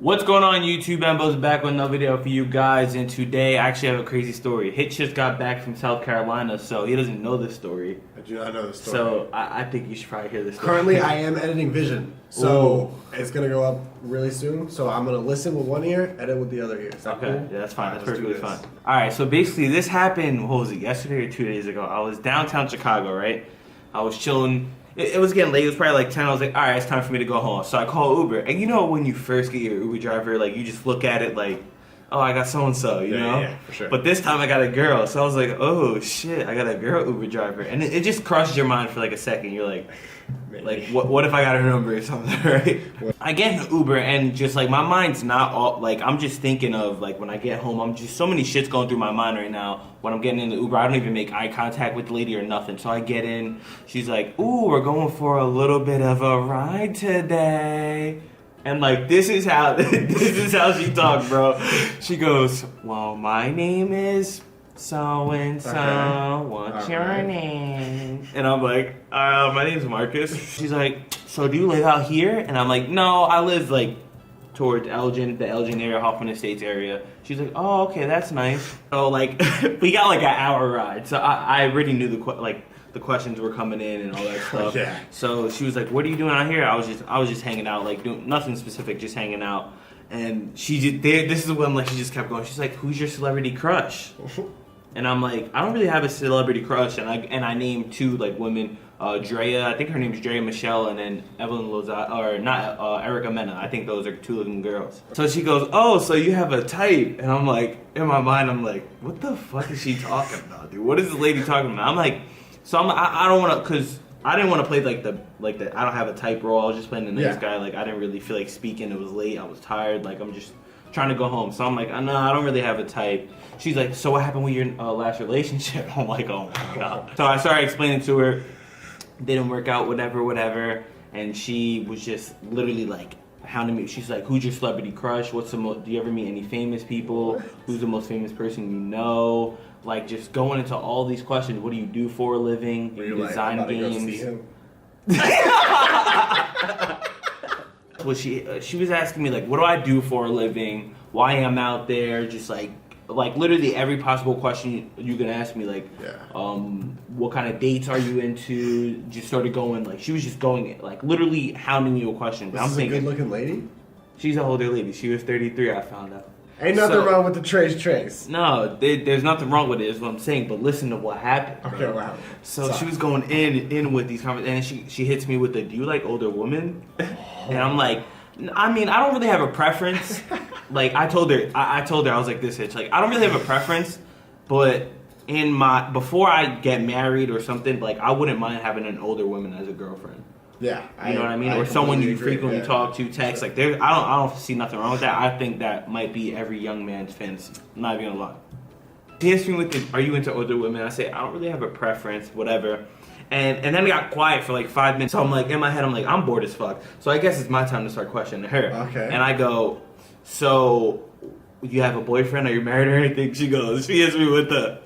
What's going on YouTube? OpTicBoZe back with another video for you guys, and today I actually have a crazy story. Hitch just got back from South Carolina, so he doesn't know this story. I do not know this story. So I think you should probably hear this story. Currently I am editing Vision, so it's going to go up really soon. So I'm going to listen with one ear, edit with the other ear. Is that Okay, cool? yeah, that's fine. Right, That's perfectly fine. this. Alright, so basically this happened, what was it, yesterday or 2 days ago? I was downtown Chicago, right? I was chilling. It was getting late. It was probably like 10. I was like, all right, it's time for me to go home. So I call Uber. And you know when you first get your Uber driver, like you just look at it like, oh, I got so-and-so, you know? Yeah, for sure. But this time I got a girl. So I was like, oh, shit, I got a girl Uber driver. And it just crosses your mind for like a second. You're like, what if I got her number or something, right? I get in the Uber and just like my mind's not all, like I'm just thinking of like when I get home, I'm just so many shit's going through my mind right now. When I'm getting in the Uber, I don't even make eye contact with the lady or nothing. So I get in, she's like, ooh, we're going for a little bit of a ride today. And like this is how she talks, bro. She goes, well, my name is so and so. What's your name? And I'm like, my name's Marcus. She's like, so do you live out here? And I'm like, no, I live like towards Elgin, the Elgin area, Hoffman Estates area. She's like, oh, okay, that's nice. So like, we got like an hour ride. So I already knew the questions were coming in and all that stuff. Yeah. So she was like, what are you doing out here? I was just hanging out, like doing nothing specific, just hanging out. And this is when like she just kept going. She's like, who's your celebrity crush? And I'm like, I don't really have a celebrity crush. And I named two like women, Drea, I think her name's Drea Michelle, and then Evelyn Loza, or not, Erica Mena. I think those are two living girls. So she goes, oh, so you have a type. And I'm like, in my mind, I'm like, what the fuck is she talking about, dude? What is this lady talking about? I'm like, so I don't want to, cause I didn't want to play like the I don't have a type role. I was just playing the nice guy. Like I didn't really feel like speaking. It was late. I was tired. Like I'm just trying to go home. So I'm like, no, I don't really have a type. She's like, so what happened with your last relationship? I'm like, oh my god. So I started explaining to her. Didn't work out. Whatever. And she was just literally like hounding me. She's like, who's your celebrity crush? Do you ever meet any famous people? Who's the most famous person you know? Like just going into all these questions. What do you do for a living? Were you design like, games. go see him? Well, she was asking me like, what do I do for a living? Why I'm out there? Just like literally every possible question you can ask me. Like, what kind of dates are you into? Just sort of going like she was just going like literally hounding me with questions. This I'm is thinking, a good-looking lady? She's an older lady. She was 33. I found out. Ain't nothing wrong with the trace. No, there's nothing wrong with it, is what I'm saying. But listen to what happened. Okay, what happened? So she was going in with these conversations, and she hits me with the, do you like older women? And I'm like, I mean, I don't really have a preference. Like I told her, I was like this, Hitch. Like I don't really have a preference, but before I get married or something, like I wouldn't mind having an older woman as a girlfriend. Yeah, you know what I mean, or someone you frequently talk to, text. Like I don't see nothing wrong with that. I think that might be every young man's fantasy. I'm not even gonna lie. She asked me are you into older women? I say I don't really have a preference, whatever. And then I got quiet for like 5 minutes. So I'm like in my head, I'm like I'm bored as fuck. So I guess it's my time to start questioning her. Okay. And I go, so you have a boyfriend? Are you married or anything? She hits me with the,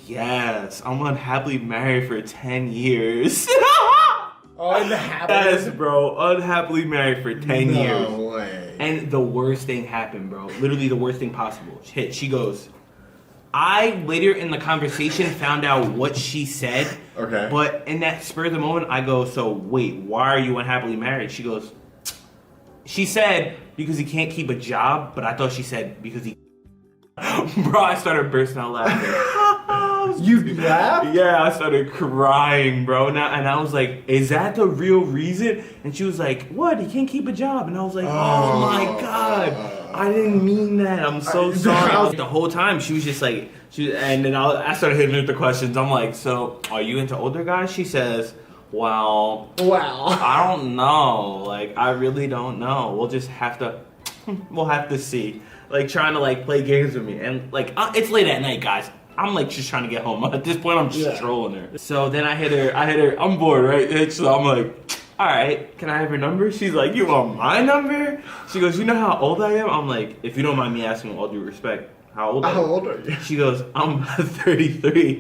yes, I'm unhappily married for 10 years. Unhappily? Yes, bro. Unhappily married for 10 years. No way. And the worst thing happened, bro. Literally the worst thing possible. She goes, I later in the conversation found out what she said. Okay. But in that spur of the moment, I go, so wait, why are you unhappily married? She said, because he can't keep a job, but I thought she said, because he... Bro, I started bursting out laughing. You laughed? Yeah, I started crying, bro. And I was like, is that the real reason? And she was like, what? He can't keep a job. And I was like, oh my God. I didn't mean that. I'm so sorry. The whole time, she was just like, and then I started hitting her with the questions. I'm like, so, are you into older guys? She says, well, I don't know. Like, I really don't know. We'll have to see. Like, trying to, like, play games with me. And, like, it's late at night, guys. I'm like just trying to get home. At this point, I'm just trolling her. So then I hit her. I'm bored, right? So I'm like, all right, can I have your number? She's like, you want my number? She goes, you know how old I am? I'm like, if you don't mind me asking with all due respect, how old are you? She goes, I'm 33.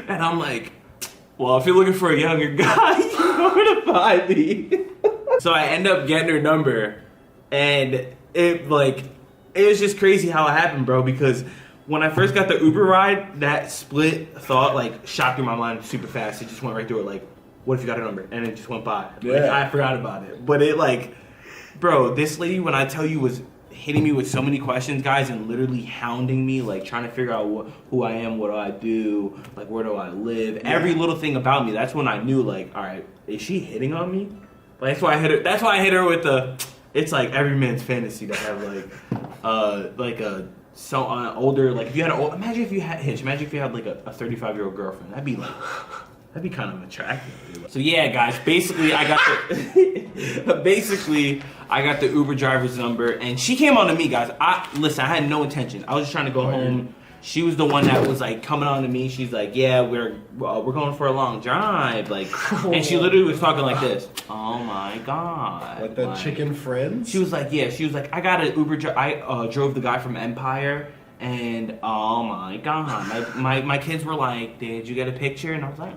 And I'm like, well, if you're looking for a younger guy, you know where to find me. So I end up getting her number. And it was just crazy how it happened, bro, because when I first got the Uber ride, that split thought like shot through my mind super fast. It just went right through it like, what if you got a number? And it just went by. Yeah. Like, I forgot about it. But it like, bro, this lady, when I tell you, was hitting me with so many questions, guys, and literally hounding me, like trying to figure out who I am, what do I do, like where do I live, every little thing about me. That's when I knew, like, all right, is she hitting on me? Like, that's why I hit her. That's why I hit her with the. It's like every man's fantasy to have like a older, like if you had imagine if you had Hitch, imagine if you had like a 35-year-old girlfriend. That'd be kind of attractive, dude. So yeah, guys, basically I got the Uber driver's number, and she came on to me, guys. I had no intention. I was just trying to go home. She was the one that was like coming on to me. She's like, yeah, we're going for a long drive, like, and she literally was talking like this. Oh my god, like the chicken friends. She was like, yeah, I got an Uber. I drove the guy from Empire. And oh my god, my kids were like, did you get a picture? And I was like,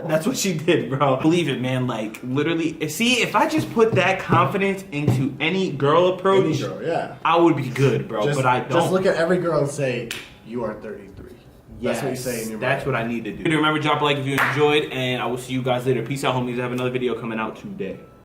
that's what she did, bro. Believe it, man. Like literally, see, if I just put that confidence into any girl approach, I would be good, bro. But I don't. Just look at every girl and say, you are 33. That's what you say in your mind. That's what I need to do. Remember, drop a like if you enjoyed, and I will see you guys later. Peace out, homies. I have another video coming out today.